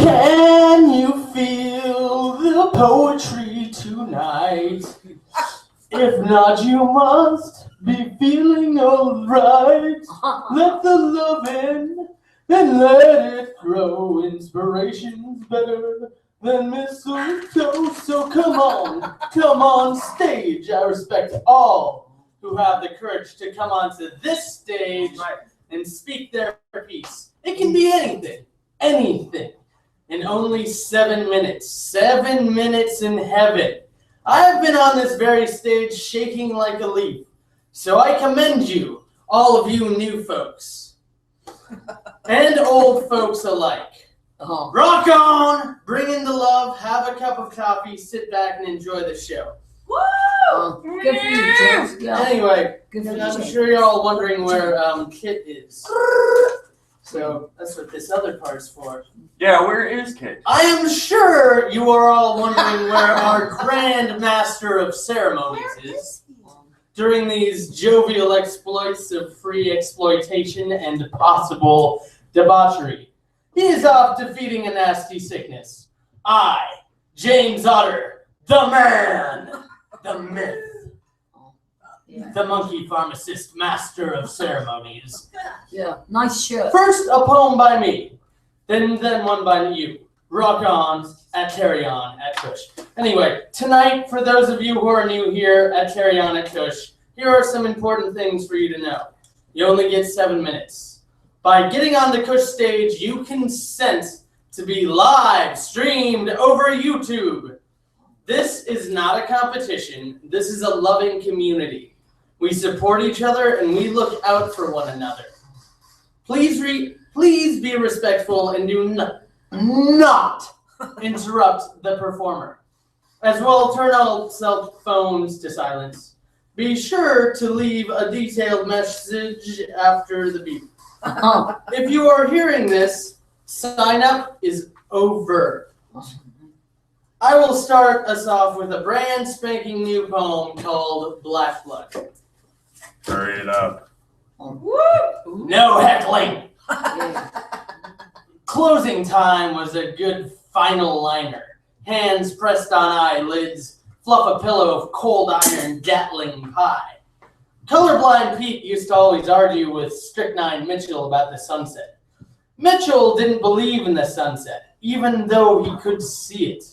Can you feel the poetry tonight? If not, you must be feeling alright. Let the love in and let it grow. Inspiration's better than mistletoe. So come on stage. I respect all who have the courage to come onto this stage and speak their piece. It can be anything. In only 7 minutes. 7 minutes in heaven. I have been on this very stage shaking like a leaf. So I commend you, all of you new folks. And old folks alike. Rock on! Bring in the love, have a cup of coffee, sit back and enjoy the show. Woo! Good for you, James. Yeah. Anyway, Good for you, I'm James. sure you're all wondering where Kit is. So that's what this other part's for. Yeah, where is Kit? I am sure you are all wondering where our Grand Master of Ceremonies is during these jovial exploits of free exploitation and possible debauchery. He is off defeating a nasty sickness. I, James Otter, the man, the myth, the monkey pharmacist, master of ceremonies. Yeah, nice shirt. First, a poem by me, then one by you. Rock on at Carry On at Cush. Anyway, tonight, for those of you who are new here at Carry On at Cush, here are some important things for you to know. You only get 7 minutes. By getting on the Cush stage, you consent to be live streamed over YouTube. This is not a competition. This is a loving community. We support each other and we look out for one another. Please be respectful and do not interrupt the performer. As well, turn all cell phones to silence. Be sure to leave a detailed message after the beep. If you are hearing this, sign up is over. I will start us off with a brand spanking new poem called Black Blood. Hurry it up. No heckling. Closing time was a good final liner. Hands pressed on eyelids, fluff a pillow of cold iron Gatling pie. Colorblind Pete used to always argue with Strychnine Mitchell about the sunset. Mitchell didn't believe in the sunset, even though he could see it.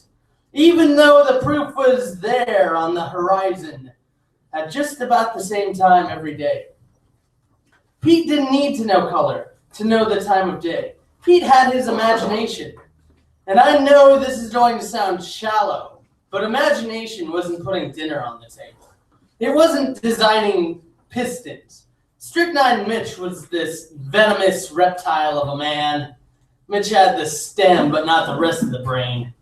Even though the proof was there on the horizon at just about the same time every day. Pete didn't need to know color to know the time of day. Pete had his imagination. And I know this is going to sound shallow, but imagination wasn't putting dinner on the table. It wasn't designing pistons. Strychnine Mitch was this venomous reptile of a man. Mitch had the stem, but not the rest of the brain.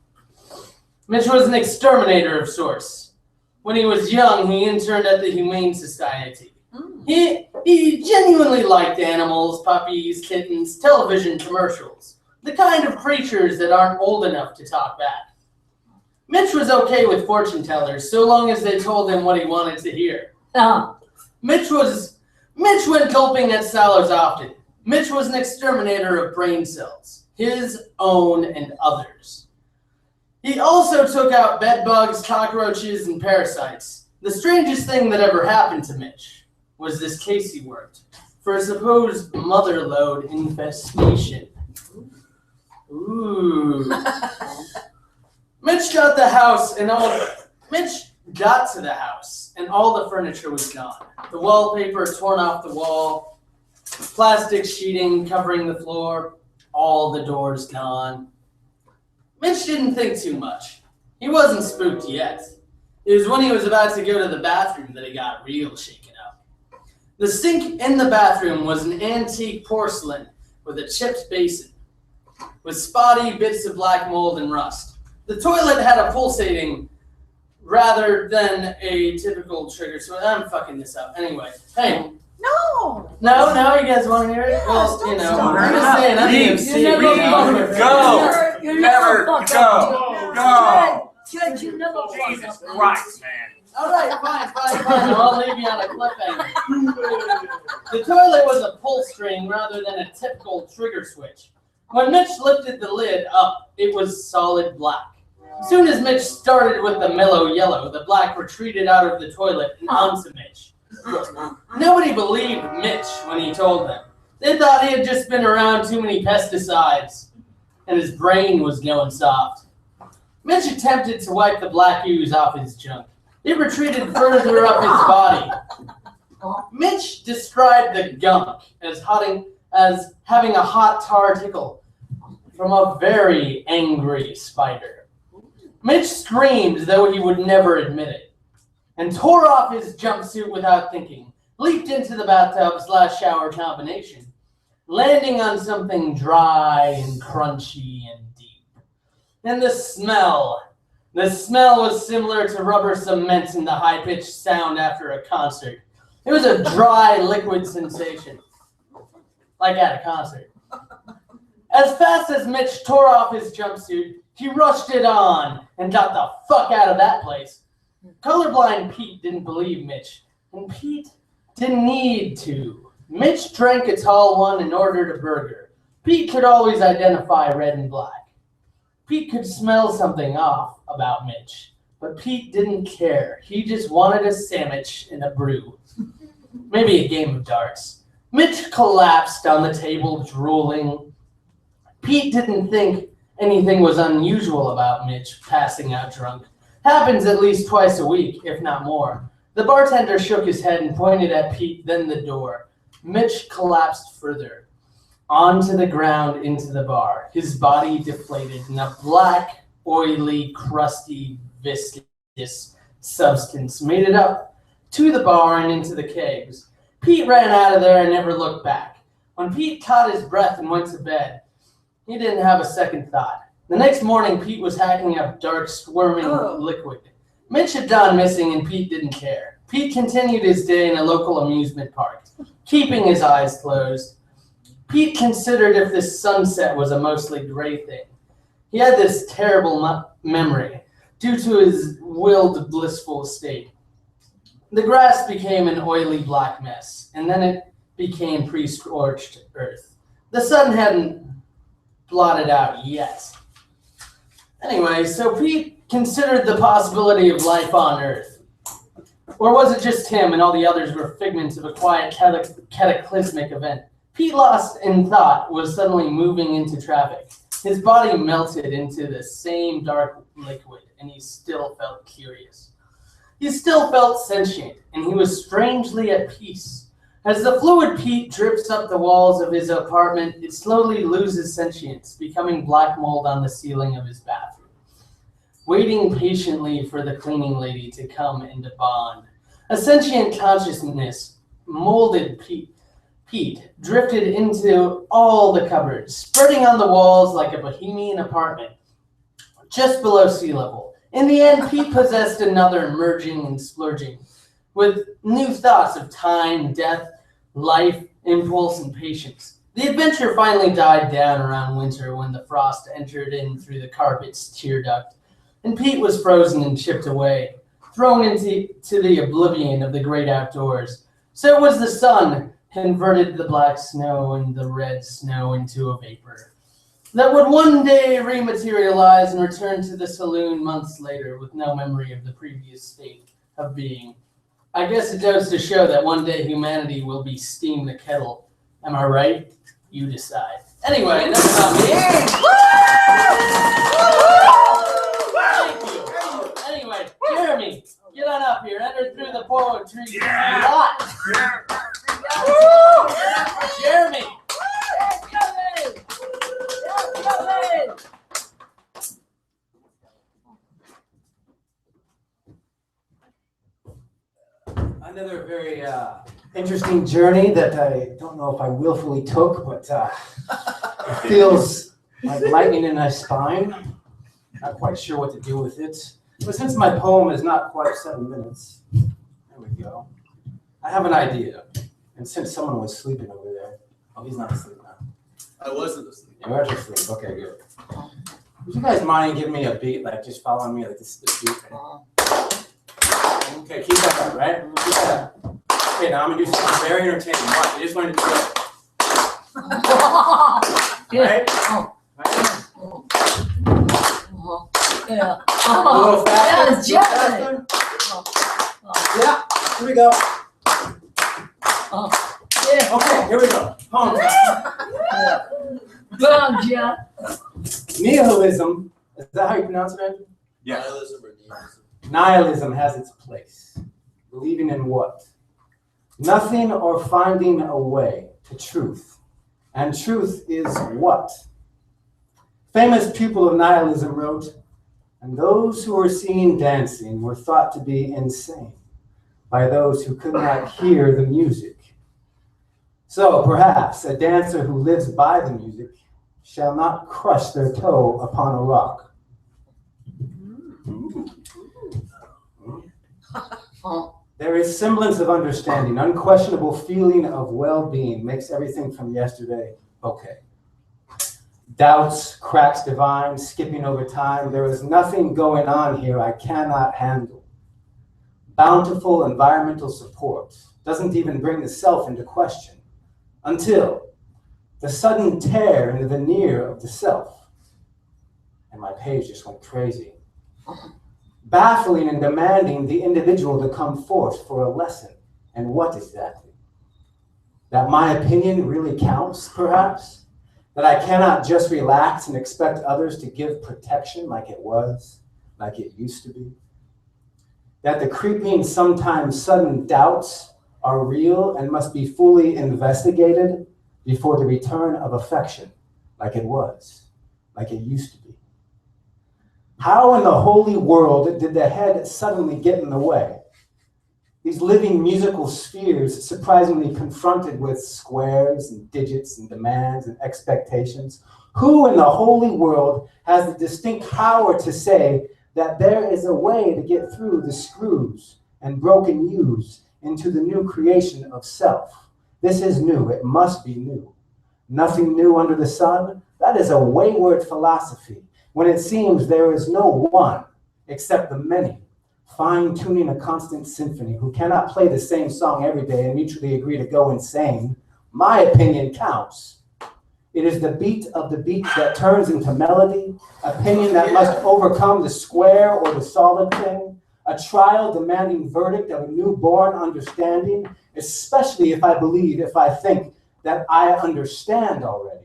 Mitch was an exterminator of sorts. When he was young, he interned at the Humane Society. He genuinely liked animals, puppies, kittens, television commercials, the kind of creatures that aren't old enough to talk back. Mitch was okay with fortune tellers so long as they told him what he wanted to hear. Mitch went gulping at Salers often. Mitch was an exterminator of brain cells, his own and others. He also took out bed bugs, cockroaches, and parasites. The strangest thing that ever happened to Mitch was this case he worked for a supposed mother lode infestation. Ooh. Mitch got to the house and all the furniture was gone. The wallpaper torn off the wall, plastic sheeting covering the floor, all the doors gone. Mitch didn't think too much. He wasn't spooked yet. It was when he was about to go to the bathroom that he got real shaken up. The sink in the bathroom was an antique porcelain with a chipped basin, with spotty bits of black mold and rust. The toilet had a pulsating rather than a typical trigger. So I'm fucking this up. Anyway, hey. No, you guys want to hear it? Yes, well, don't you know, stop. I'm just saying, I'm You never Go. Judge, you never Jesus Christ, man. All right, fine. I'll leave you on a cliffhanger. The toilet was a pull string rather than a typical trigger switch. When Mitch lifted the lid up, it was solid black. Soon as Mitch started with the mellow yellow, the black retreated out of the toilet and onto Mitch. Nobody believed Mitch when he told them. They thought he had just been around too many pesticides, and his brain was going soft. Mitch attempted to wipe the black ooze off his junk. It retreated further up his body. Mitch described the gunk as having a hot tar tickle from a very angry spider. Mitch screamed, though he would never admit it, and tore off his jumpsuit without thinking, leaped into the bathtub/shower combination, landing on something dry and crunchy and deep. And the smell was similar to rubber cement in the high-pitched sound after a concert. It was a dry, liquid sensation, like at a concert. As fast as Mitch tore off his jumpsuit, he rushed it on and got the fuck out of that place. Colorblind Pete didn't believe Mitch, and Pete didn't need to. Mitch drank a tall one and ordered a burger. Pete could always identify red and black. Pete could smell something off about Mitch, but Pete didn't care. He just wanted a sandwich and a brew. Maybe a game of darts. Mitch collapsed on the table, drooling. Pete didn't think anything was unusual about Mitch passing out drunk. Happens at least twice a week, if not more. The bartender shook his head and pointed at Pete, then the door. Mitch collapsed further, onto the ground into the bar. His body deflated, and a black, oily, crusty, viscous substance made it up to the bar and into the kegs. Pete ran out of there and never looked back. When Pete caught his breath and went to bed, he didn't have a second thought. The next morning, Pete was hacking up dark, squirming liquid. Mitch had gone missing, and Pete didn't care. Pete continued his day in a local amusement park, keeping his eyes closed. Pete considered if this sunset was a mostly gray thing. He had this terrible memory due to his willed, blissful state. The grass became an oily black mess, and then it became pre-scorched earth. The sun hadn't blotted out yet. Anyway, so Pete considered the possibility of life on Earth. Or was it just him and all the others were figments of a quiet cataclysmic event? Pete, lost in thought, was suddenly moving into traffic. His body melted into the same dark liquid, and he still felt curious. He still felt sentient, and he was strangely at peace. As the fluid Pete drips up the walls of his apartment, it slowly loses sentience, becoming black mold on the ceiling of his bathroom, waiting patiently for the cleaning lady to come into bond. A sentient consciousness molded Pete drifted into all the cupboards, spreading on the walls like a bohemian apartment, just below sea level. In the end, Pete possessed another merging and splurging, with new thoughts of time, death, life, impulse, and patience. The adventure finally died down around winter when the frost entered in through the carpet's tear duct, and Pete was frozen and chipped away, thrown into the oblivion of the great outdoors. So it was the sun converted the black snow and the red snow into a vapor that would one day rematerialize and return to the saloon months later with no memory of the previous state of being. I guess it goes to show that one day humanity will be steam the kettle. Am I right? You decide. Anyway, enough about me. Thank you. Anyway, Jeremy, get on up here. Enter through the poetry lot. Jeremy. Another very interesting journey that I don't know if I willfully took, but it feels like lightning in my spine. Not quite sure what to do with it. But since my poem is not quite 7 minutes, there we go. I have an idea. And since someone was sleeping over there, oh, he's not asleep now. I wasn't asleep. You weren't asleep. Okay, good. Would you guys mind giving me a beat, like just following me, like this beat? Okay, keep that up, right? Keep that up. Okay, now I'm gonna do something very entertaining. Watch, I just wanted to do it. Yeah. Right? Oh. Right? Yeah. A little faster. Yeah, faster. Oh. Yeah. Here we go. Yeah. Okay, here we go. Palm time. Yeah. Well, Jeff. Nihilism, is that how you pronounce it, Andrew? Yeah. Nihilism or nihilism? Nihilism has its place. Believing in what? Nothing or finding a way to truth. And truth is what? Famous pupil of nihilism wrote, and those who were seen dancing were thought to be insane by those who could not hear the music. So perhaps a dancer who lives by the music shall not crush their toe upon a rock. There is semblance of understanding, unquestionable feeling of well-being makes everything from yesterday okay. Doubts, cracks divine, skipping over time. There is nothing going on here I cannot handle. Bountiful environmental support doesn't even bring the self into question until the sudden tear in the veneer of the self. And my page just went crazy. Baffling and demanding the individual to come forth for a lesson. And what exactly? That my opinion really counts, perhaps? That I cannot just relax and expect others to give protection like it was, like it used to be? That the creeping, sometimes sudden doubts are real and must be fully investigated before the return of affection, like it was, like it used to be? How in the holy world did the head suddenly get in the way? These living musical spheres surprisingly confronted with squares and digits and demands and expectations. Who in the holy world has the distinct power to say that there is a way to get through the screws and broken U's into the new creation of self? This is new. It must be new. Nothing new under the sun? That is a wayward philosophy, when it seems there is no one except the many, fine-tuning a constant symphony, who cannot play the same song every day and mutually agree to go insane. My opinion counts. It is the beat of the beat that turns into melody, opinion that must overcome the square or the solid thing, a trial demanding verdict of a newborn understanding, especially if I think that I understand already.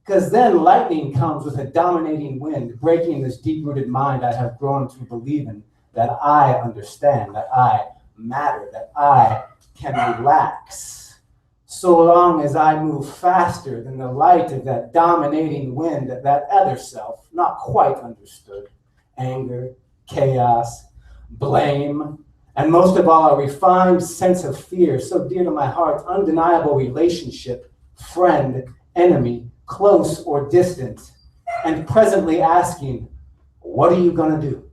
Because then lightning comes with a dominating wind, breaking this deep-rooted mind I have grown to believe in, that I understand, that I matter, that I can relax. So long as I move faster than the light of that dominating wind, that other self, not quite understood, anger, chaos, blame, and most of all, a refined sense of fear, so dear to my heart, undeniable relationship, friend, enemy, close or distant, and presently asking, what are you going to do?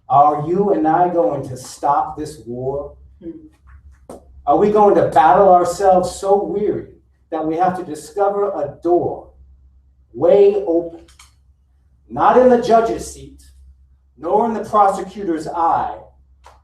Are you and I going to stop this war? Are we going to battle ourselves so weary that we have to discover a door, way open, not in the judge's seat, nor in the prosecutor's eye,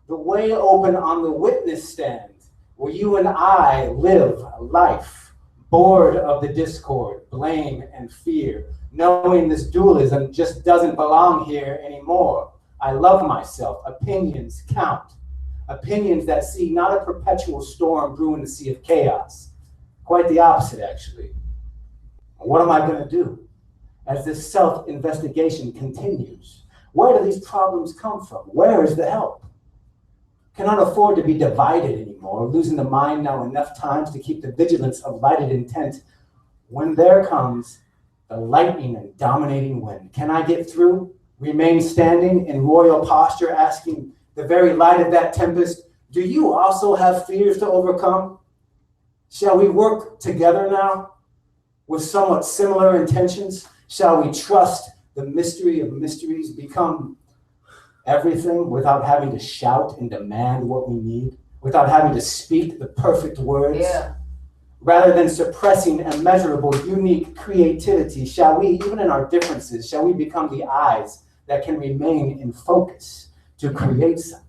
the way open on the witness stand, where you and I live life, bored of the discord, blame, and fear, knowing this dualism just doesn't belong here anymore. I love myself. Opinions count. Opinions that see not a perpetual storm brewing the sea of chaos. Quite the opposite, actually. What am I going to do as this self-investigation continues? Where do these problems come from? Where is the help? Cannot afford to be divided anymore, losing the mind now enough times to keep the vigilance of lighted intent when there comes the lightning and dominating wind. Can I get through? Remain standing in royal posture, asking the very light of that tempest, do you also have fears to overcome? Shall we work together now with somewhat similar intentions? Shall we trust the mystery of mysteries, become everything without having to shout and demand what we need, without having to speak the perfect words? Yeah. Rather than suppressing immeasurable, unique creativity, shall we, even in our differences, shall we become the eyes that can remain in focus to create something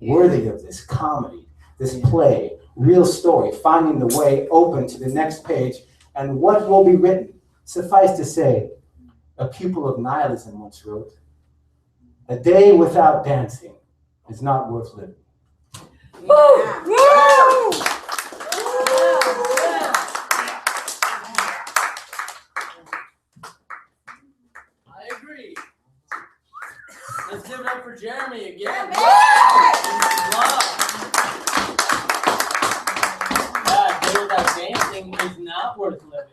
worthy of this comedy, this play, real story, finding the way open to the next page and what will be written. Suffice to say, a pupil of nihilism once wrote, "A day without dancing is not worth living." Woo! Woo! I agree. Let's give it up for Jeremy again. Yeah. Yeah, a day without dancing is not worth living.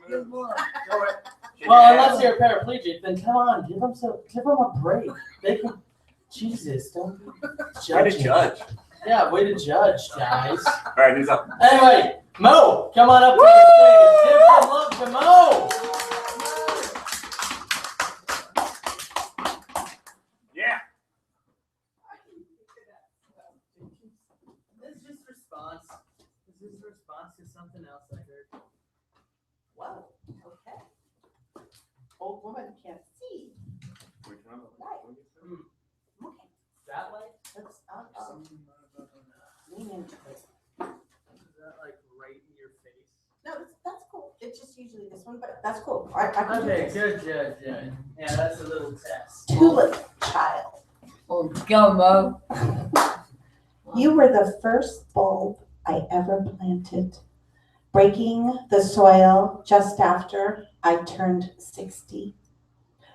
Good one. Well, unless you're a paraplegic, then come on, give them a break. They can, Jesus, don't be Way to judging. judge. Yeah, way to judge, guys. All right, he's up. Anyway, Mo, come on up to the stage. Give some love to Mo. Yeah. This is just response. This is response to something else I heard. Whoa, okay. Old woman can't see. Which one? Okay, That way? let's, lean into it. Is that like right in your face? No, that's cool. It's just usually this one, but that's cool. I can do Okay, this. good. Yeah, that's a little test. Tulip child. Oh, go, Mo. You were the first bulb I ever planted, breaking the soil just after I turned 60.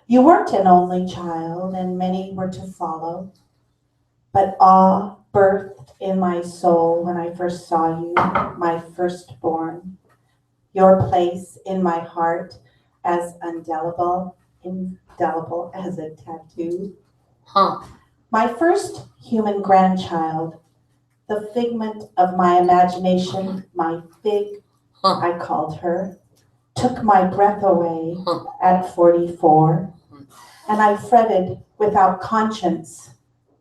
You weren't an only child, and many were to follow, but awe birthed in my soul when I first saw you, my firstborn. Your place in my heart as indelible as a tattoo. Huh. My first human grandchild, the figment of my imagination, my fig, Huh. I called her, took my breath away Huh. at 44, and I fretted without conscience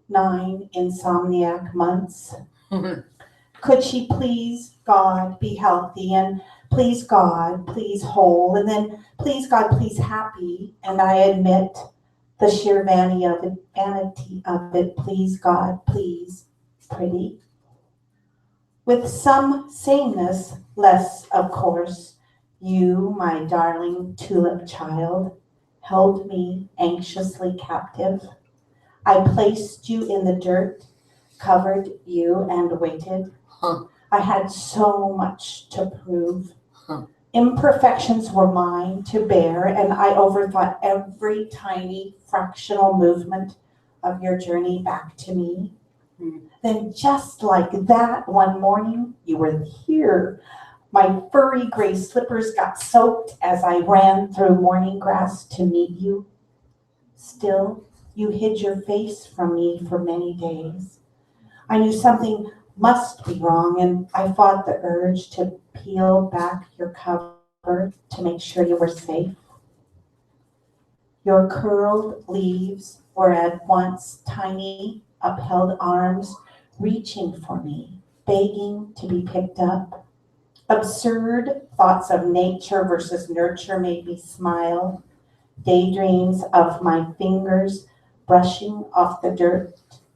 9 insomniac months. Could she please, God, be healthy, and please, God, please whole, and then please, God, please happy, and I admit the sheer vanity of it, please, God, please, pretty. With some sameness, less, of course, you, my darling tulip child, held me anxiously captive. I placed you in the dirt, covered you, and waited. Huh. I had so much to prove. Huh. Imperfections were mine to bear, and I overthought every tiny fractional movement of your journey back to me. Then just like that, one morning, you were here. My furry gray slippers got soaked as I ran through morning grass to meet you. Still, you hid your face from me for many days. I knew something must be wrong, and I fought the urge to peel back your cover to make sure you were safe. Your curled leaves were at once tiny, upheld arms reaching for me, begging to be picked up. Absurd thoughts of nature versus nurture made me smile. Daydreams of my fingers brushing off the dirt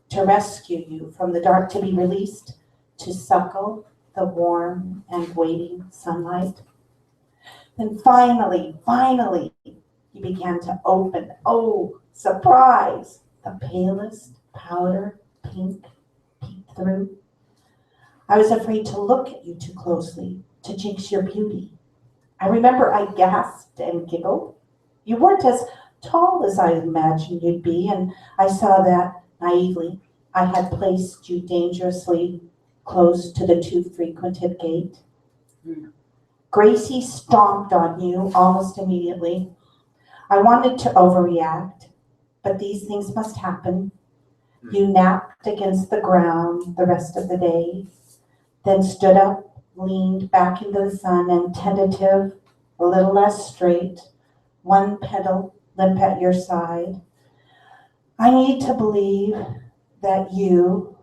to rescue you from the dark, to be released to suckle the warm and waiting sunlight. Then finally, you began to open. Oh, surprise! The palest powder pink peeked through. I was afraid to look at you too closely, to jinx your beauty. I remember I gasped and giggled. You weren't as tall as I imagined you'd be, and I saw that naively. I had placed you dangerously close to the too frequented gate. Gracie stomped on you almost immediately. I wanted to overreact, but these things must happen. You napped against the ground the rest of the day, then stood up, leaned back into the sun, and tentative, a little less straight, one petal limp at your side. I need to believe that you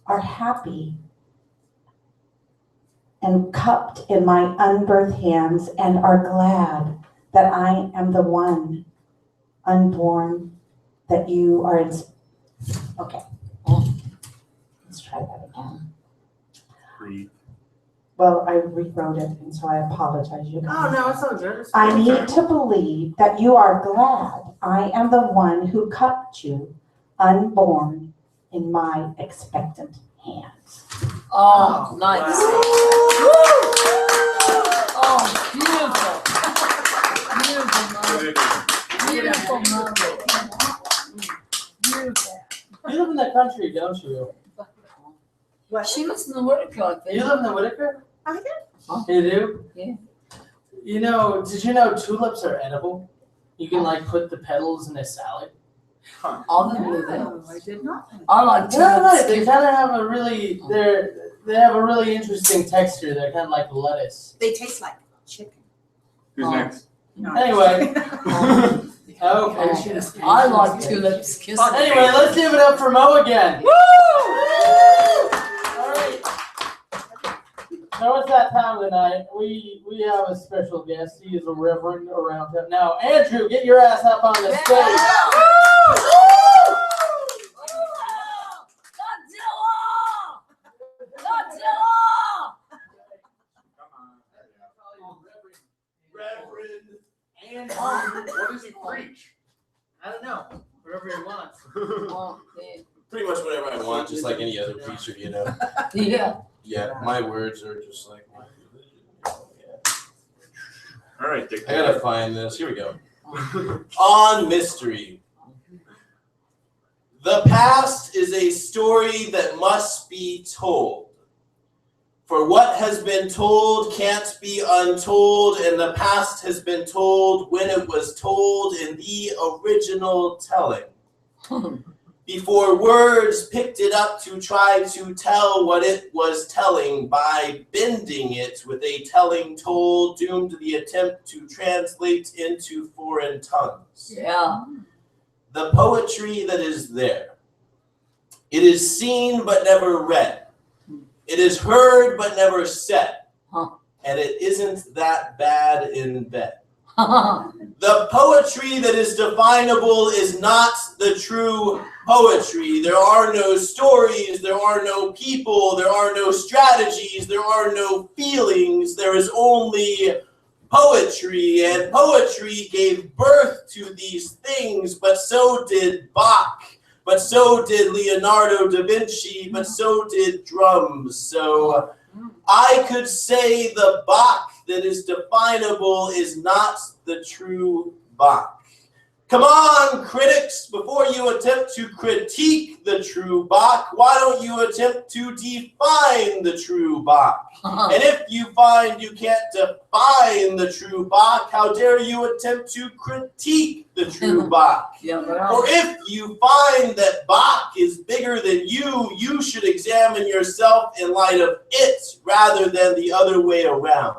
are happy and cupped in my unbirthed hands and are glad that I am the one unborn that you are in. Okay, let's try that again. Breathe. Well, I rewrote it, and so I apologize, you guys. Oh, no, it's all good. It's I fine. need to believe that you are glad I am the one who cupped you unborn in my expectant hands. Oh, nice. Oh, beautiful. Beautiful, mother. Beautiful. You live in the country, don't you? She lives in the Whitaker, I think. You live in the Whitaker? I do. You do? Yeah. You know, did you know tulips are edible? You can like put the petals in a salad. I knew that. I did not. I like Yeah, right. tulips. They kind of have a really they have a really interesting texture. They're kind of like lettuce. They taste like chicken. Who's Oh. next? No. Anyway, okay. I like tulips. Kiss them. Anyway, let's give it up for Mo again. Woo! All right. So it's that time of the night. We have a special guest. He is a reverend around town. Now, Andrew, get your ass up on the stage. Reverend Andrew. What does he preach? I don't know. Whatever he wants. Pretty much whatever I want, just like any other preacher, you know. Yeah. Yeah, my words are just like my religion. Yeah. All right, I gotta find this. Here we go. On mystery. The past is a story that must be told. For what has been told can't be untold, and the past has been told when it was told in the original telling. Before words picked it up to try to tell what it was telling by bending it with a telling told, doomed to the attempt to translate into foreign tongues. Yeah. The poetry that is there. It is seen but never read. It is heard but never said. And it isn't that bad in bed. The poetry that is definable is not the true poetry. There are no stories, there are no people, there are no strategies, there are no feelings. There is only poetry, and poetry gave birth to these things, but so did Bach, but so did Leonardo da Vinci, but so did drums. So I could say the Bach that is definable is not the true Bach. Come on, critics, before you attempt to critique the true Bach, why don't you attempt to define the true Bach? And if you find you can't define the true Bach, how dare you attempt to critique the true Bach? Or if you find that Bach is bigger than you should examine yourself in light of it rather than the other way around.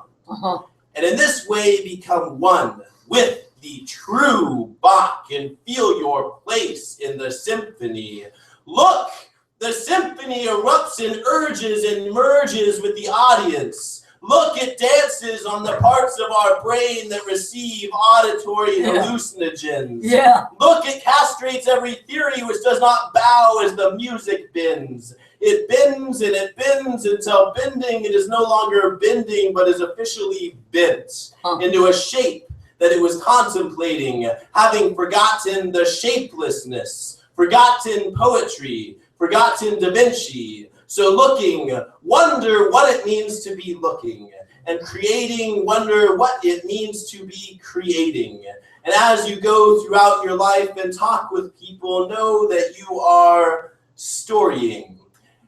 And in this way become one with the true Bach and feel your place in the symphony. Look, the symphony erupts and urges and merges with the audience. Look, it dances on the parts of our brain that receive auditory hallucinogens. Yeah. Look, it castrates every theory which does not bow as the music bends. It bends and it bends until bending it is no longer bending but is officially bent into a shape that it was contemplating, having forgotten the shapelessness, forgotten poetry, forgotten Da Vinci. So looking, wonder what it means to be looking, and creating, wonder what it means to be creating. And as you go throughout your life and talk with people, know that you are storying.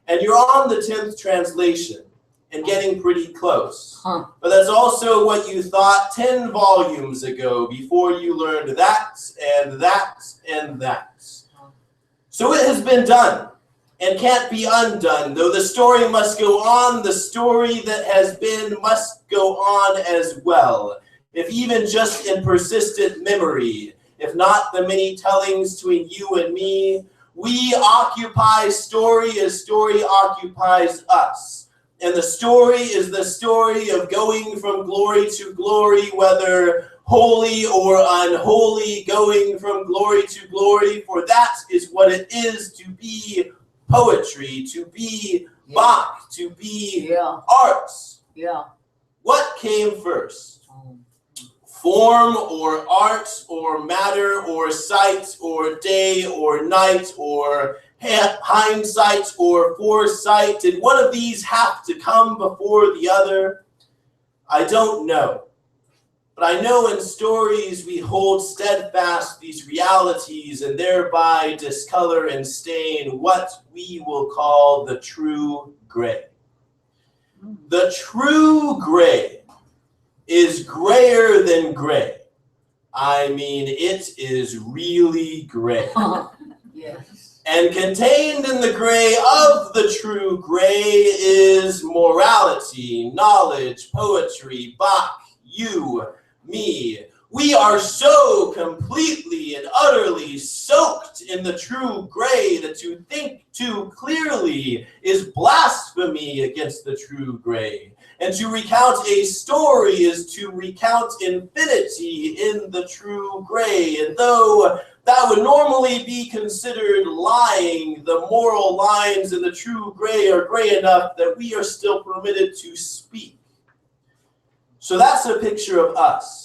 And you're on the 10th translation and getting pretty close. But that's also what you thought 10 volumes ago before you learned that and that and that. So it has been done and can't be undone. Though the story must go on, the story that has been must go on as well. If even just in persistent memory, if not the many tellings between you and me, we occupy story as story occupies us. And the story is the story of going from glory to glory, whether holy or unholy, going from glory to glory, for that is what it is to be poetry, to be Bach, to be art. Yeah. What came first? Form or art or matter or sight or day or night or hindsight or foresight? Did one of these have to come before the other? I don't know. But I know in stories we hold steadfast these realities and thereby discolor and stain what we will call the true gray. The true gray is grayer than gray. I mean, it is really gray. Yes. And contained in the gray of the true gray is morality, knowledge, poetry, Bach, you, me. We are so completely and utterly soaked in the true gray that to think too clearly is blasphemy against the true gray. And to recount a story is to recount infinity in the true gray. And though that would normally be considered lying, the moral lines in the true gray are gray enough that we are still permitted to speak. So that's a picture of us.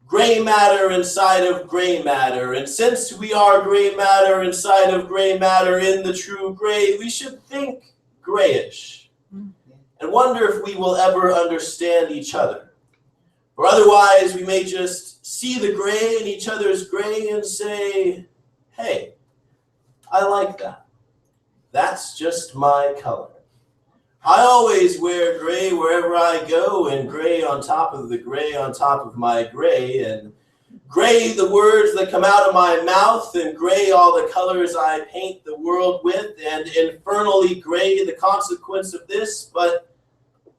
Gray matter inside of gray matter. And since we are gray matter inside of gray matter in the true gray, we should think grayish and wonder if we will ever understand each other. Or otherwise, we may just see the gray in each other's gray and say, hey, I like that. That's just my color. I always wear gray wherever I go, and gray on top of the gray on top of my gray, and gray the words that come out of my mouth, and gray all the colors I paint the world with, and infernally gray the consequence of this, but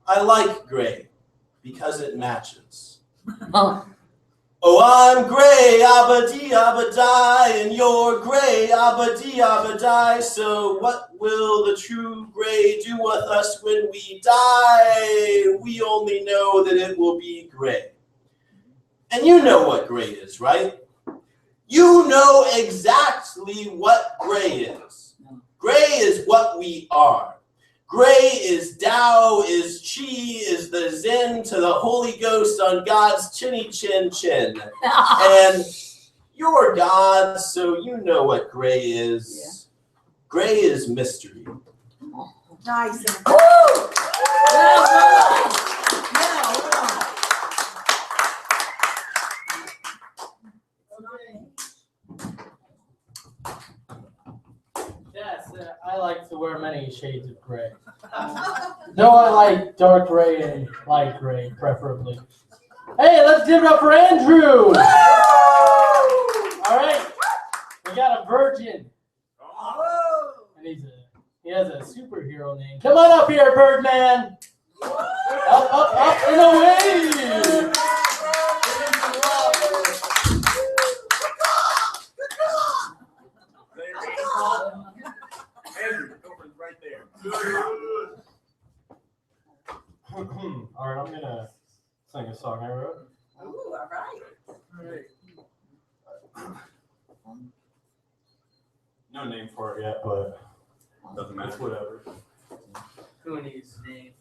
I like gray because it matches. Oh, I'm gray, abba-dee, abba-die, and you're gray, abba-dee, abba-die. So what will the true gray do with us when we die? We only know that it will be gray. And you know what gray is, right? You know exactly what gray is. Gray is what we are. Gray is Tao, is Chi, is the Zen to the Holy Ghost on God's chinny chin chin. And you're God, so you know what gray is. Yeah. Gray is mystery. Nice. Woo! Yes, I like to wear many shades of gray. No, I like dark gray and light gray, preferably. Hey, let's give it up for Andrew! All right, we got a virgin. And he has a superhero name. Come on up here, Birdman! Up, and away! Andrew, over right there. All right, I'm gonna sing a song I wrote. Ooh, all right. No name for it yet, but Doesn't matter. it's whatever. Who needs names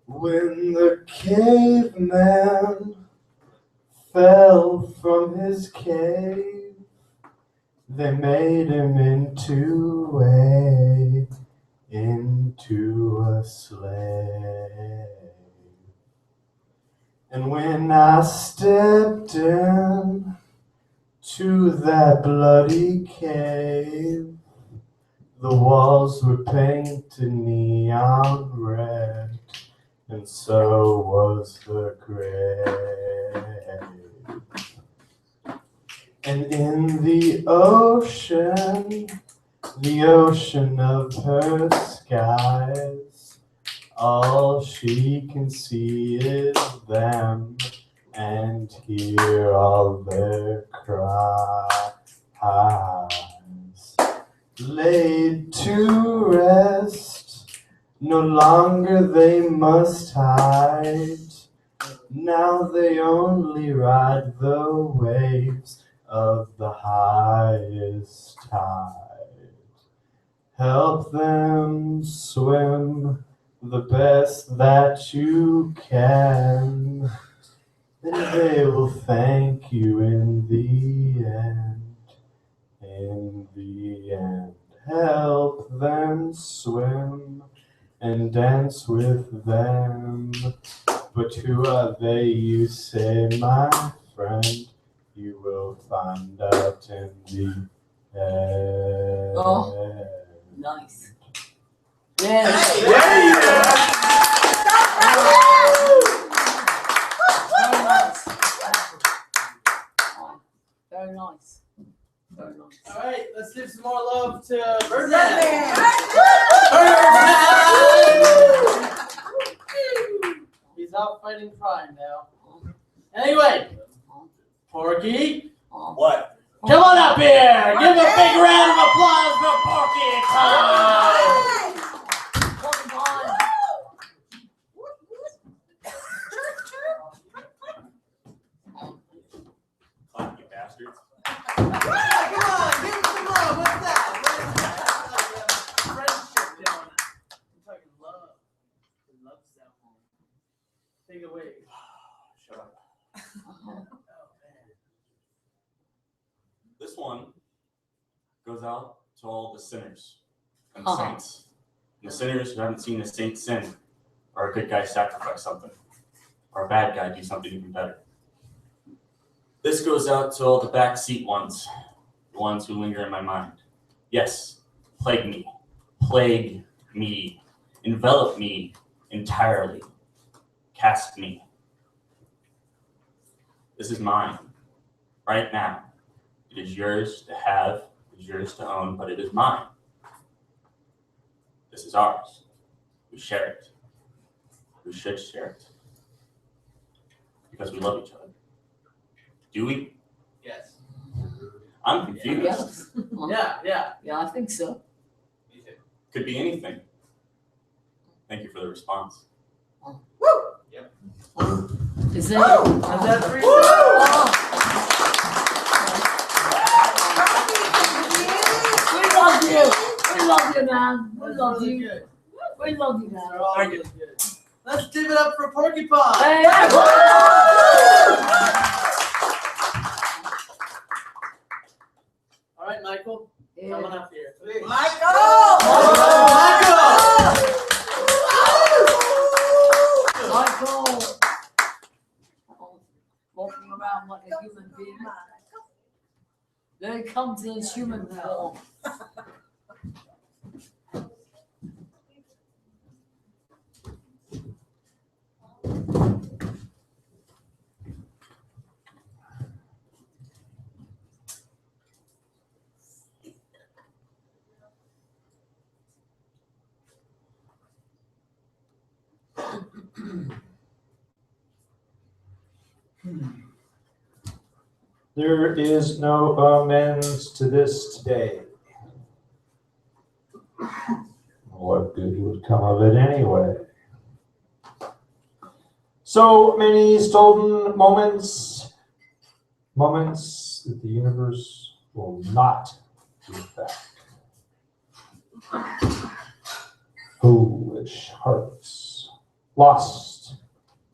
When the caveman fell from his cave, they made him into a slave. And when I stepped in to that bloody cave, the walls were painted neon red, and so was the grave. And in the ocean of her skies, all she can see is them and hear all their cries. Laid to rest No longer they must hide. Now they only ride the waves of the highest tide. Help them swim the best that you can, and they will thank you in the end. In the end, help them swim and dance with them. But who are they, you say, my friend? You will find out in the end. Oh. Nice. Yeah. Hey, there you go. Very nice. Very nice. Very nice. All right, let's give some more love to Birdman. Birdman! He's out fighting crime now. Anyway, Porky, What? come on up here. Give a big round of applause for Porky time. Clap, you bastards. Come on, give him some love. What's that? Friendship down. I'm talking love. The love sound. Take it away. Shut up. Oh, man. This one goes out to all the sinners and Uh-huh. saints. And the sinners who haven't seen a saint sin, or a good guy sacrifice something, or a bad guy do something even better. This goes out to all the backseat ones, the ones who linger in my mind. Yes, plague me, envelop me entirely, cast me. This is mine, right now. It is yours to have, it is yours to own, but it is mine. This is ours. We share it. We should share it. Because we love each other. Do we? Yes. I'm confused. Yes. Yeah. Yeah, I think so. Me too. Could be anything. Thank you for the response. Is there? How's that for you? We love you. We love you, man. We That's love really you. good. We love you, man. They're all Thank really good. Let's give it up for Porcupine. Hey, All right, Michael, coming up here. Michael. Walking around like a human being. There he comes in his human form. There is no amends to this today. What good would come of it anyway? So many stolen moments that the universe will not give back. Foolish hearts, lost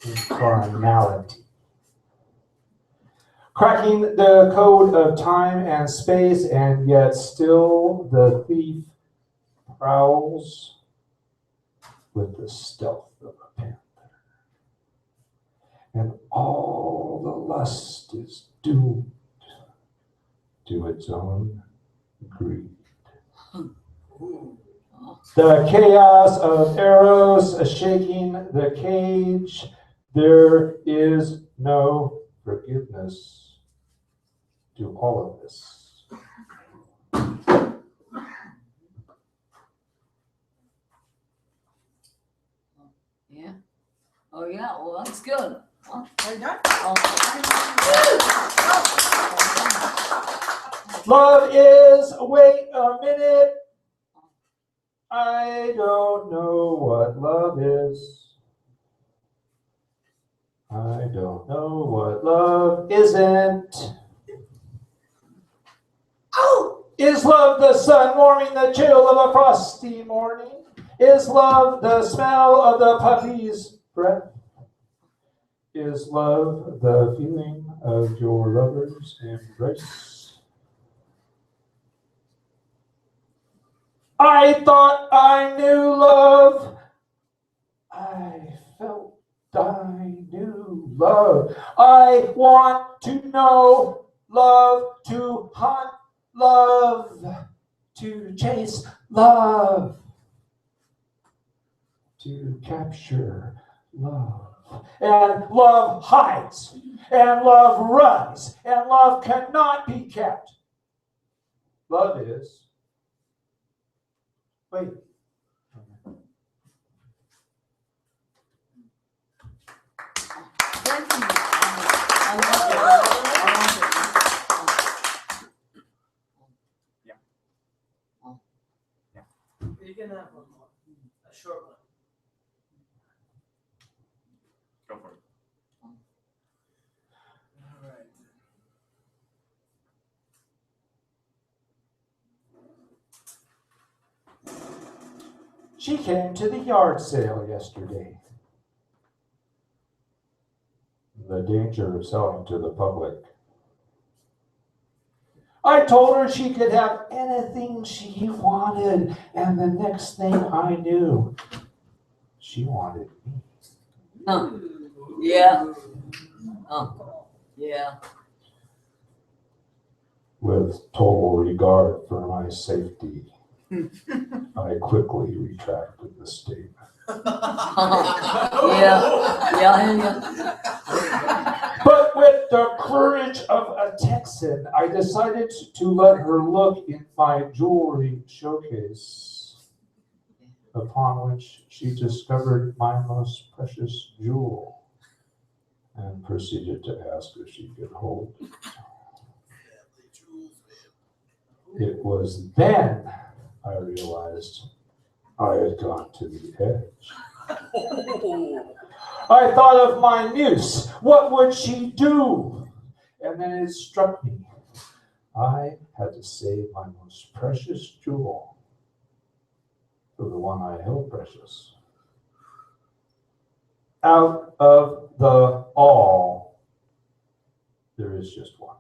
in carnality. Cracking the code of time and space, and yet still the thief prowls with the stealth of a panther. And all the lust is doomed to its own greed. The chaos of Eros shaking the cage, there is no forgiveness to all of this. Yeah. Oh, yeah. Well, that's good. Huh? Love is, wait a minute, I don't know what love is. I don't know what love isn't. Oh! Is love the sun warming the chill of a frosty morning? Is love the smell of the puppy's breath? Is love the feeling of your lover's embrace? I thought I knew love. I felt I knew love. I want to know love, to hunt love, to chase love, to capture love. And love hides, and love runs, and love cannot be kept. Love is. Wait. Thank you. I love it. You can have one more. A short one. Go for it. All right. She came to the yard sale yesterday. The danger of selling to the public. I told her she could have anything she wanted, and the next thing I knew, she wanted me. Yeah. Yeah. With total regard for my safety, I quickly retracted the statement. Yeah. But with the courage of a Texan, I decided to let her look in my jewelry showcase, upon which she discovered my most precious jewel and proceeded to ask if she could hold it. It was then I realized I had gone to the edge. I thought of my muse. What would she do? And then it struck me. I had to save my most precious jewel for the one I held precious. Out of the all, there is just one.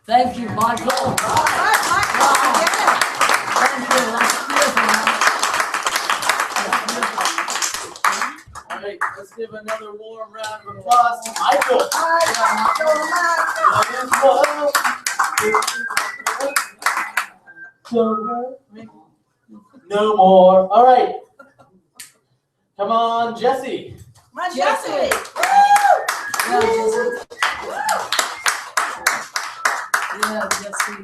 Thank you, Michael. Wow. Thank you. That's beautiful. All right, let's give another warm round of applause to Michael. No more. All right. Come on, Jesse. Jesse. Yeah, Jesse. Yeah, Jesse.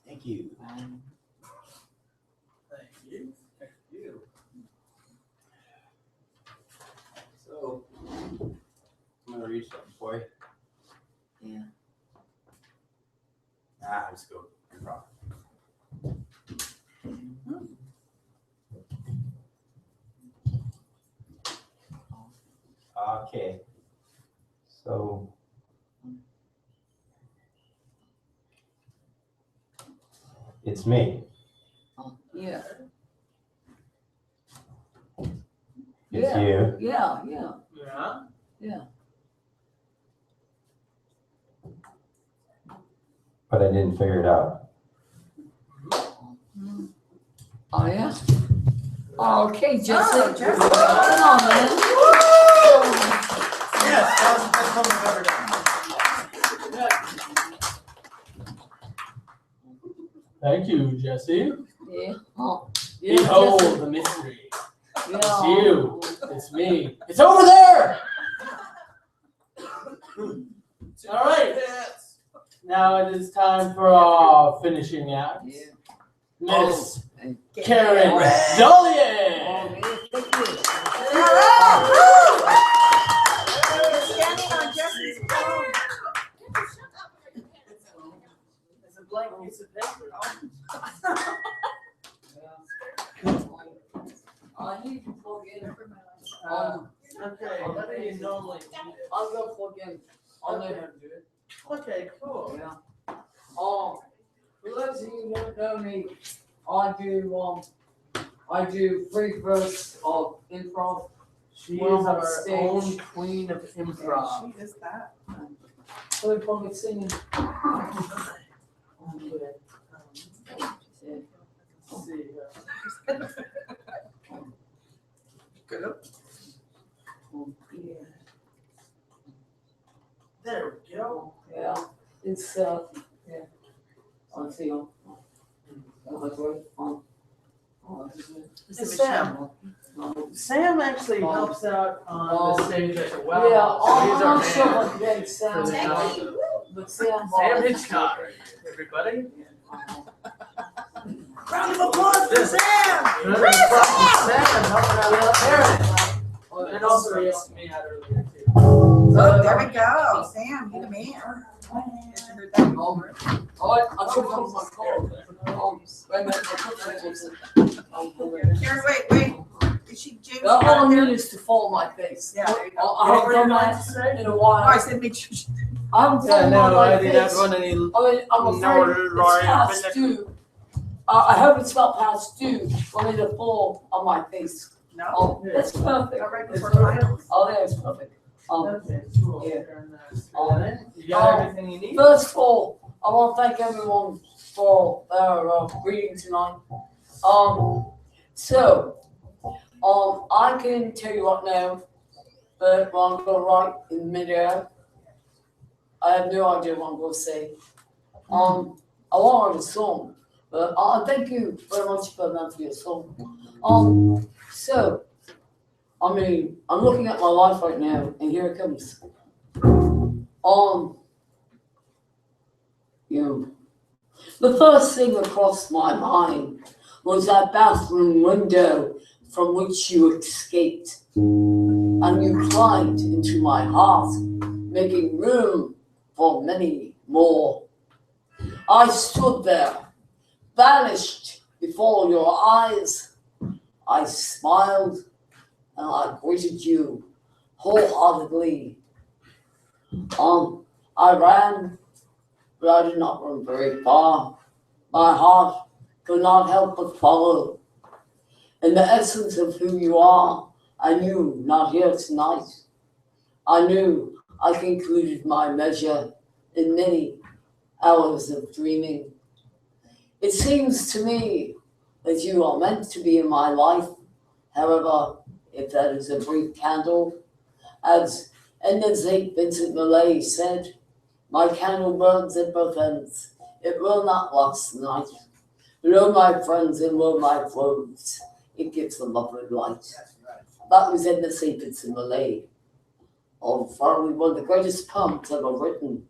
Thank you. Thank you. Thank you. So, I'm gonna read something for you. Yeah. Nah, let's go. Improv. Okay. So, it's me. Yeah. It's Yeah. you. Yeah. Yeah. Yeah. But I didn't figure it out. Oh, yeah. Okay, Jesse. Oh, Jesse. Come on, man. Yes, that was the best one I've ever done. Thank you, Jesse. Yeah. Oh. Yeah, Behold Jesse. the mystery. Yeah. It's you. It's me. It's over there. All right. now it is time for our finishing act. Yeah. Miss And Karen Red. Dollier. yeah, thank you. Standing on Jesse's phone. It's a blank piece of paper. I need to plug in. Okay, what do you normally do? I'm gonna plug in. I'll know how to do it. Okay, cool. Yeah. For those of you who don't know me, I do free verse of improv. She Well, is our stage. own queen of improv. She is that. So they're probably singing. Let's see. Good. Yeah. There we go. Yeah. It's yeah. On film. It's Sam. Sam actually helps out on the stage as well. Yeah, So he's our I'm sure man I'm getting for Sam. the job. But Sam. Sam Hitchcock, everybody. Round of applause for Sam. Another applause for Sam helping out with Aaron. And also he helped me out earlier too. Oh, there we go. Sam, you the man. You heard that over. I took off my call. Wait a minute, I took Karen, wait. Is she James? all I back there? need is to fall on my face. Yeah, there you go. I haven't done What that to say? in a Oh, while. I said make sure. I haven't Yeah, fallen on no, my I did not face. want any. I mean, I'm afraid No, it's past due. I hope it's not past due for me to fall on my face. No. Oh, that's perfect. All right, It's before perfect. finals. Oh, that's perfect. Okay, cool. Yeah. You got everything you need? First of all, I want to thank everyone for their reading tonight. I can tell you right now that what I'm going to write in midair, I have no idea what I'm going to say. I want to write a song, but thank you very much for that for your song. I'm looking at my life right now, and here it comes. The first thing that crossed my mind was that bathroom window from which you escaped, and you climbed into my heart, making room for many more. I stood there, vanished before your eyes. I smiled and I greeted you wholeheartedly. I ran, but I did not run very far. My heart could not help but follow. In the essence of who you are, I knew not here tonight. I knew I concluded my measure in many hours of dreaming. It seems to me that you are meant to be in my life. However, if that is a brief candle, as St. Vincent Millay said, my candle burns at both ends. It will not last the night. But oh, my friends, and oh, my foes, it gives a lovely light. That was St. Vincent Millay, probably one of the greatest poems ever written.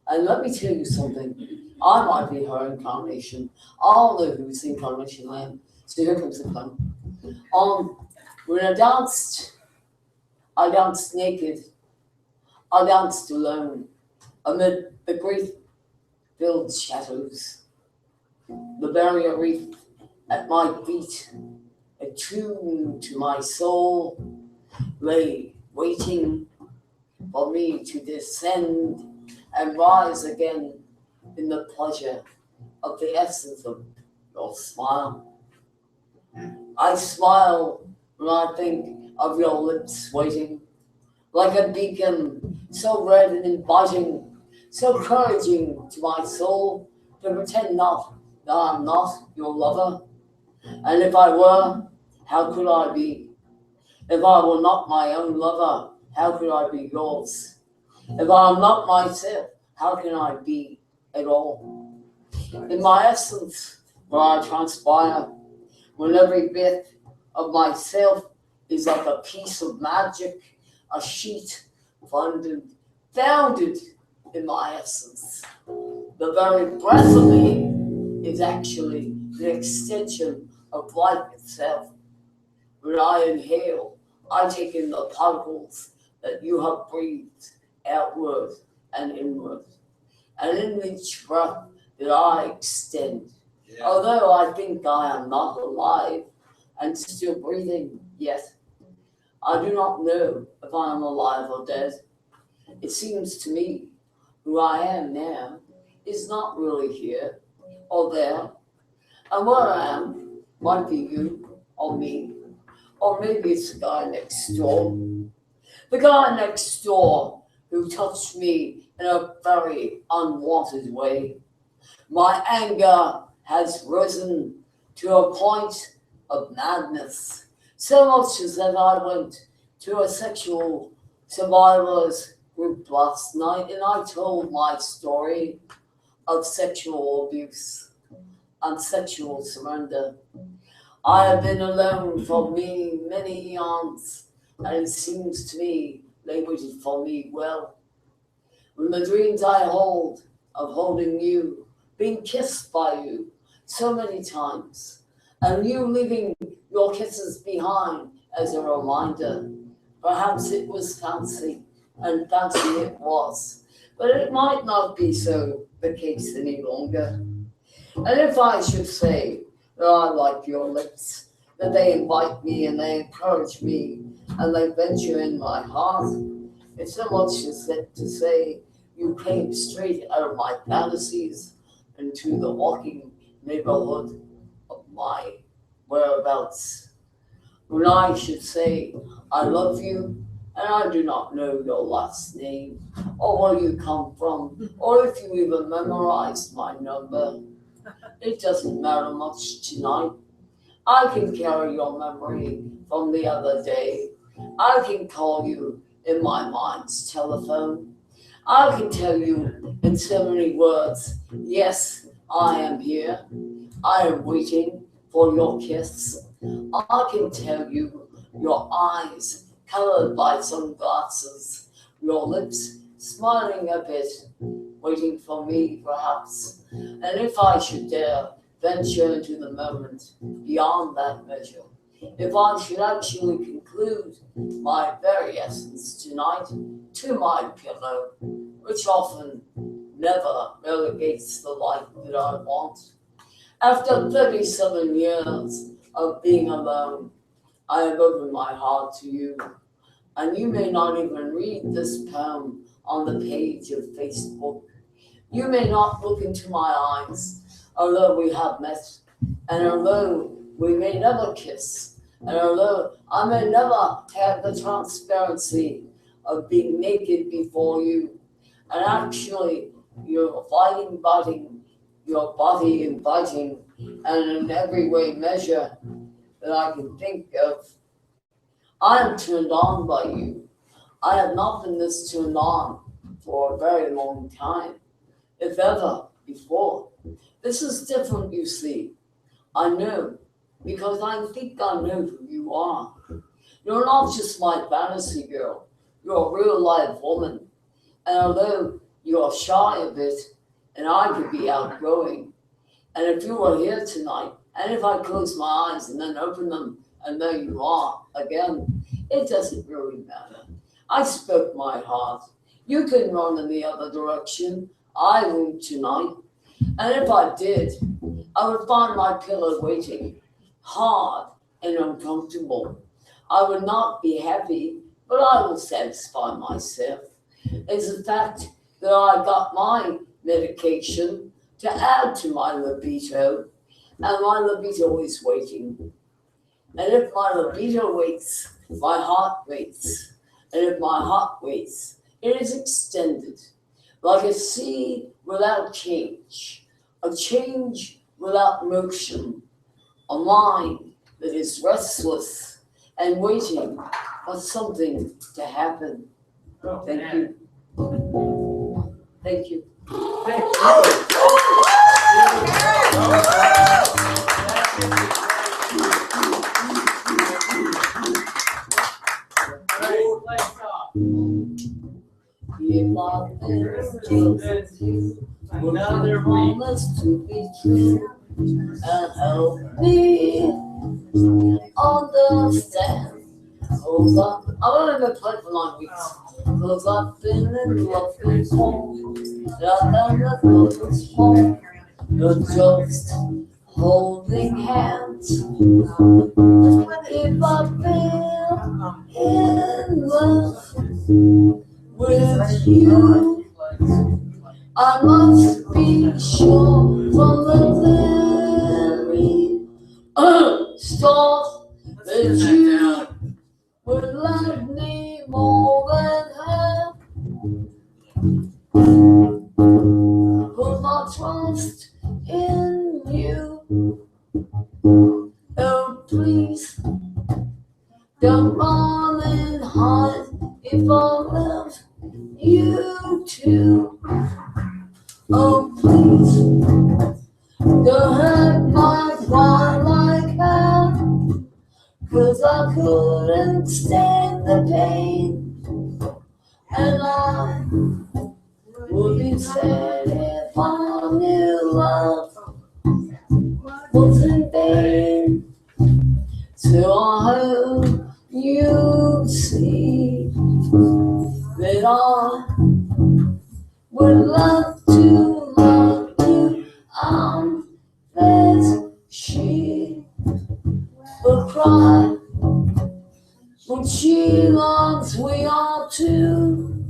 And let me tell you something. I might be her incarnation. I'll know whose incarnation I am. So here comes the fun. When I danced naked. I danced alone amid the grief-filled shadows. The barrier reef at my feet, attuned to my soul, lay waiting for me to descend and rise again in the pleasure of the essence of your smile. I smile when I think of your lips waiting, like a beacon, so red and inviting, so encouraging to my soul to pretend not that I'm not your lover. And if I were, how could I be? If I were not my own lover, how could I be yours? If I am not myself, how can I be at all? In my essence, where I transpire, when every bit of myself is like a piece of magic, a sheet founded in my essence. The very breath of me is actually the extension of life itself. When I inhale, I take in the particles that you have breathed outward and inward. And in each breath that I extend, although I think I am not alive and still breathing yet, I do not know if I am alive or dead. It seems to me who I am now is not really here or there. And where I am might be you or me, or maybe it's the guy next door. The guy next door who touched me in a very unwanted way. My anger has risen to a point of madness, so much as that I went to a sexual survivors group last night and I told my story of sexual abuse and sexual surrender. I have been alone for many, many eons, and it seems to me they waited for me well. When the dreams I hold of holding you, being kissed by you so many times, and you leaving your kisses behind as a reminder, perhaps it was fancy, and fancy it was, but it might not be so the case any longer. And if I should say that I like your lips, that they invite me and they encourage me and they venture in my heart, it's so much as that to say you came straight out of my fantasies into the walking neighborhood of my whereabouts. When I should say I love you, and I do not know your last name, or where you come from, or if you even memorized my number, it doesn't matter much tonight. I can carry your memory from the other day. I can call you in my mind's telephone. I can tell you in so many words, yes, I am here. I am waiting for your kiss. I can tell you your eyes colored by sunglasses, your lips smiling a bit, waiting for me perhaps. And if I should dare venture into the moment beyond that measure, if I should actually conclude my very essence tonight to my pillow, which often never relegates the life that I want. After 37 years of being alone, I have opened my heart to you, and you may not even read this poem on the page of Facebook. You may not look into my eyes, although we have met, and although we may never kiss, and although I may never have the transparency of being naked before you, and actually your body inviting, and in every way measure that I can think of, I am turned on by you. I have not been this turned on for a very long time, if ever before. This is different, you see. I know, because I think I know who you are. You're not just my fantasy girl. You're a real live woman. And although you're shy a bit, and I could be outgoing, and if you were here tonight, and if I close my eyes and then open them, and there you are again, it doesn't really matter. I spoke my heart. You can run in the other direction. I won't tonight. And if I did, I would find my pillow waiting, hard and uncomfortable. I would not be happy, but I will satisfy myself. It's the fact that I got my medication to add to my libido, and my libido is waiting. And if my libido waits, my heart waits. And if my heart waits, it is extended, like a sea without change, a change without motion, a mind that is restless and waiting for something to happen. Thank you. Thank you. If I've been guilty, Another week. promise to be true and help me understand. Cause I'm gonna play for 9 weeks. Cause I've been in love before. That love was small. Not just holding hands. If I've been in love with you, I must be sure from the very start that you would love me more than half. Put my trust in you. Oh, please don't run and hide if I love you too. Oh, please don't hurt my pride like hell. Cause I couldn't stand the pain, and I would be sad if I knew love was in vain. So I hope you see that I would love to love you. That she will cry when she loves we are too.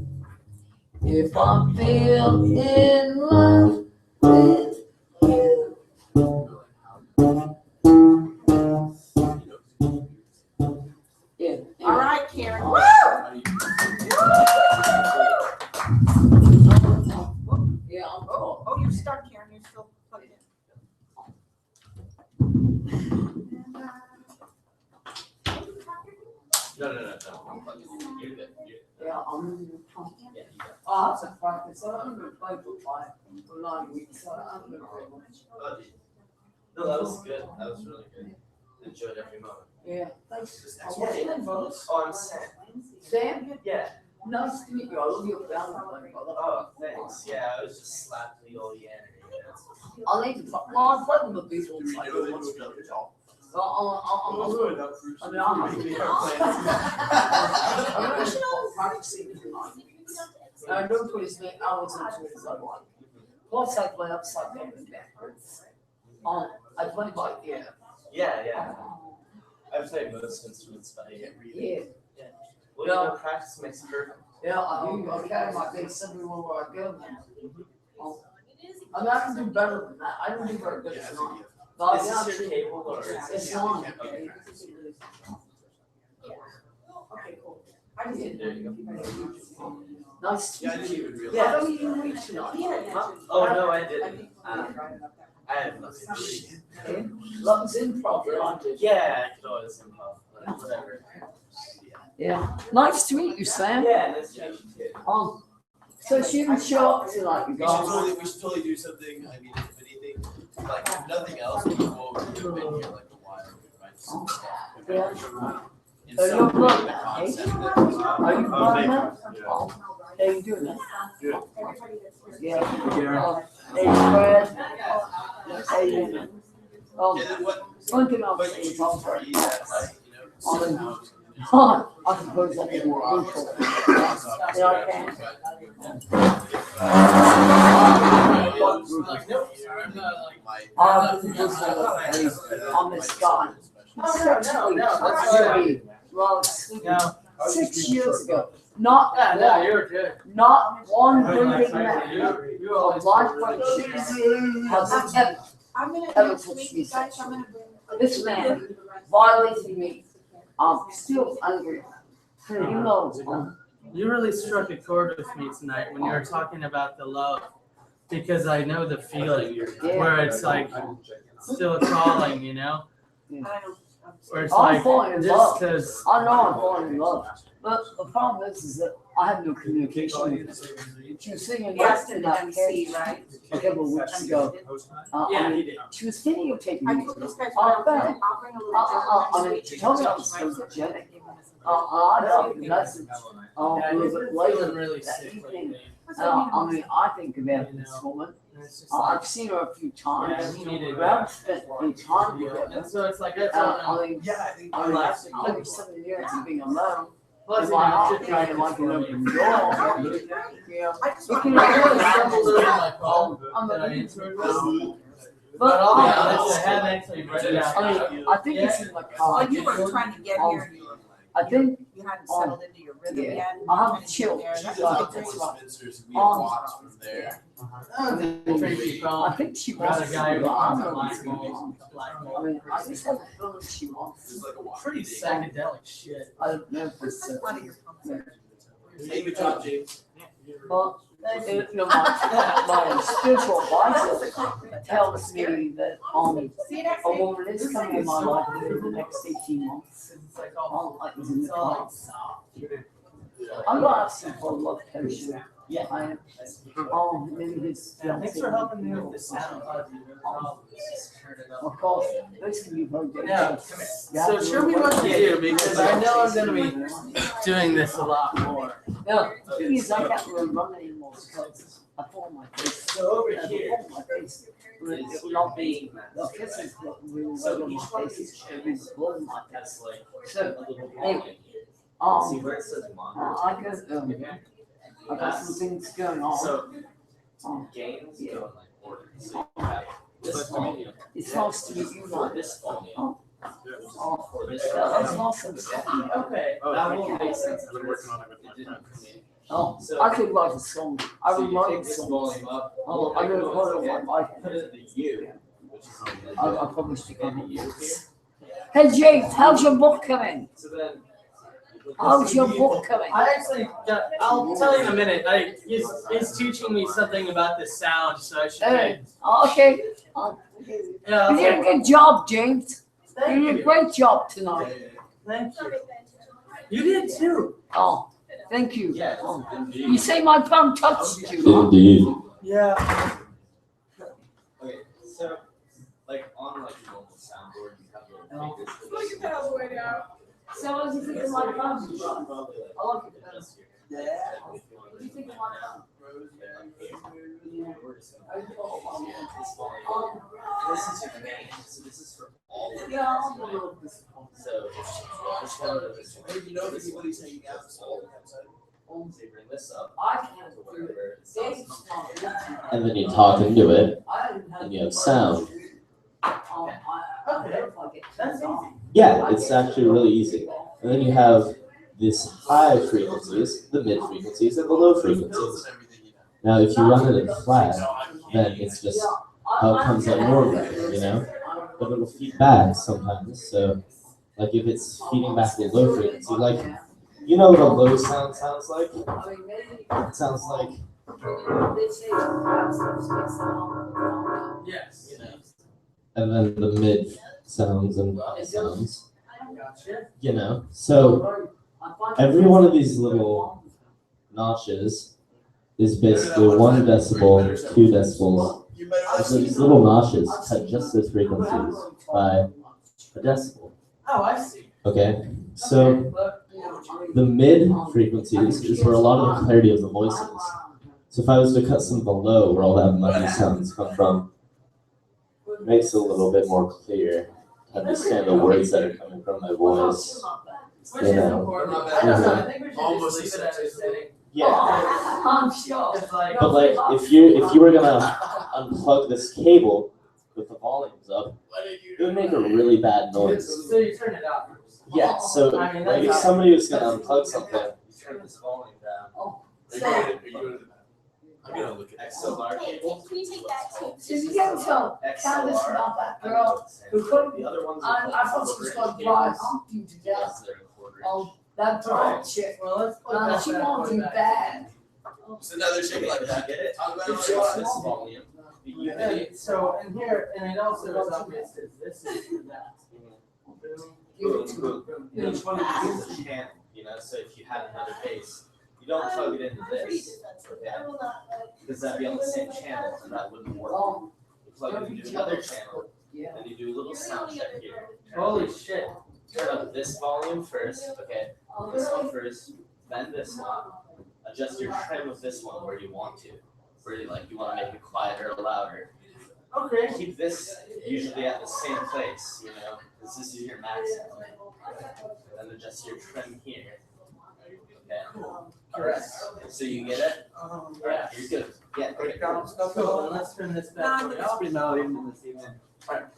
If I feel in love with you. Yeah. All right, Karen. Woo! Yeah, I'm Oh, oh, you're stuck, Karen. You're still plugged in. No. I'm plugging in. You're good. Yeah, I'm in the front. Oh, that's a practice. So I'm gonna play for 9 weeks. So I'm gonna play much. Oh, geez. No, that was good. That was really good. Enjoyed every moment. Yeah, thanks. What's What's your name, brother? Oh, I'm Sam. Sam? Yeah. Nice to meet you. I love your family, brother. Oh, thanks. Yeah, I was just slapping the old Yanny. I'll need to talk. Well, I played with the Beatles. I don't want to go to talk. So I'm I mean, I'm practicing tonight. I don't play snake hours into it as I want. Plus, I play upside down and backwards. I play by ear. Yeah. I've played most instruments by ear. Yeah. Well, you know, practice makes perfect. Yeah, I do. I carry my bass everywhere where I go now. I mean, I can do better than that. I don't do very good tonight. But Is this your cable or is it's it? on. Okay. Okay, cool. I just did. There you go. Nice to meet you. Yeah. I don't even reach tonight. Oh, no, I didn't. I have nothing to read. Love's improv, aren't it? Yeah, I could always improv, but whatever. Yeah. Nice to meet you, Sam. Yeah, nice to meet you too. So she didn't show up tonight, you guys. We should totally do something. I mean, if anything, like if nothing else, people who've been here like a while, right? Yeah. In So some you're way, from the that, concept eh? that Are you from that? Oh, how you doing that? Good. Yeah. Hey, Fred. How you doing? and then what One thing I'll say is I'll are you that like, somehow I suppose I can more neutral. Yeah, I can. On this guy. Well, No. 6 years ago. Not Yeah, you're good. not one breathing man You of always. life friendship has ever. I'm gonna, Ever next touched week, me you guys, I'm gonna bring. This man violated me. I'm still angry. So you know, You really struck a chord with me tonight when you were talking about the love, because I know the feeling where it's like still calling, you know, where it's I'm like falling in just love. because. I know I'm falling in love, but the problem is that I have no communication with her. She was singing Yes, in to the that MC, right? a couple of weeks ago. Yeah, I he mean, did. she was videotaping I me. told this guy, Oh, I'll bring a little. I mean, she told me I was photogenic. I don't know, that's a Yeah, little he's bit been later feeling really that sick evening. lately. I mean, I think about You this know. woman. And it's just like, I've seen her a few yeah, times. he needed. We haven't spent any time Yeah, together. and so it's like I told him. I mean, Yeah, I think. I mean, over 7 years of being alone. Plus, If you I know, have shit to kind of like an open door, you know, I just you want can to I really really stumbled over my phone. I'm That I a answered. but But I'll be honest, I have actually read it out. I mean, I think it's in my car. Well, you were trying to get here and I think you hadn't settled into your rhythm yeah. yet. I'll have Trying to chill. get there. She That's does what all I the think. Westminsters, we have walks from there. Creepy I phone. think she Got wants a guy to who go. I wants a don't know black what's going hole. on. Black I hole. mean, I just have a feeling she wants. It's like a walk. Pretty psychedelic shit. I don't know if it's That's one of your pumpers. Hey, good job, James. but you know, my spiritual advisor tells me that See you next a week. woman is coming in my life for the next 18 months. It's like all, Like in the it's all like car. soft. I'm gonna ask him for a love potion. Yeah, I am. Maybe his. Yeah, thanks for helping me with the sound. Just turn it Of up. course, those can be very Yeah, dangerous. So show me what you do because I know I'm gonna be doing this a lot more. No, the thing is, I can't really run anymore because I fall on my face. So over I here, fall on my face. It will not be the kisses that will go on my face. It will be blood on my face. So, anyway, where it says I guess, I got some things going on. So games go yeah. in like order. So you have this volume. It's nice to meet you, man. This volume. For this, that's awesome. okay, that will make sense. I've been working on it with my friends. Oh, I could write a song. I would write a this song. volume up. Oh, I never heard of my life. Put it in the U, which is I probably should in go. the U here. Hey James, how's your book coming? So then. How's your book coming? I actually got, I'll tell you in a minute. He's teaching me something about the sound, so I should Hey, okay. yeah, You did a good job, James. thank You did a you. great job tonight. Thank you. You did too. Oh, thank you. Yeah. Oh. Indeed. You say my tongue touched you, huh? Indeed. Yeah. Okay, so like on like a normal soundboard, you have little fingers. Look at that boy now. So what do you think of my tongue? Probably like I like it better. this here. Yeah. What do you think of my tongue? We're just gonna- This volume. This is your main, so this is for all of Yeah, I'm a little disappointed. So this one of this one. Hey, you know anybody's hanging out? So you bring this up I can't to do it. wherever it James says. is not listening. And then you talk into it, I didn't have and you have sound. That's easy. Yeah, it's actually really easy. And then you have this high frequencies, the mid frequencies, and the low frequencies. Now, if you run it in flat, then it's just how it comes out normally, you know? But it'll feed back sometimes. So, like if it's feeding back the low frequency, like, you know what a low sound sounds like? It sounds like, Yes. and then the mid sounds and sounds, Gotcha. you know? So, every one of these little notches is basically 1 decibel, 2 decibels. You better And so listen. these little notches cut just those frequencies by a decibel. Oh, I see. Okay, so the mid frequencies is where a lot of the clarity of the voice is. So if I was to cut some of the low, where all that muddy sounds come from, it makes it a little bit more clear to understand the words that are coming from my voice. Which is Yeah. important. I don't know. I think we should Almost just leave it at a setting. Yeah, I'm sure. It's like, but like if you were gonna unplug this cable with the volumes up, it would make a really bad noise. so you turn it off. Yeah, so I mean, like if that's- somebody was gonna unplug something, You turn this volume down. Are you going to I'm gonna look at XLR cable. Can you take that too? So you can tell Candace XLR. about that girl who couldn't, The other ones. I thought she was gonna drive you to death. That broad chick. Well, let's put that She back won't on do back. bad. It's another chick like that. Get it? Talk about You it. choose this volume. The Yeah, unity. so, and here, and it also is obvious that this is for that. Boom, boom, boom. Each one of these is a channel, you know, so if you had another bass, you don't plug it into this, okay? Because that'd be on the same channel and that wouldn't work. Oh, You plug it into another channel, yeah. and you do a little sound check here. Holy shit. Turn up this volume first, okay? This one first, bend this one, adjust your trim with this one where you want to. Where you want to make it quieter or louder. Okay. Keep this usually at the same place, because this is your maximum. And then adjust your trim here. Okay. Alright. So you get it? Alright, you're good. Yeah, great. Cool. And let's turn this back. No, It's pretty mellow even in this evening. Alright.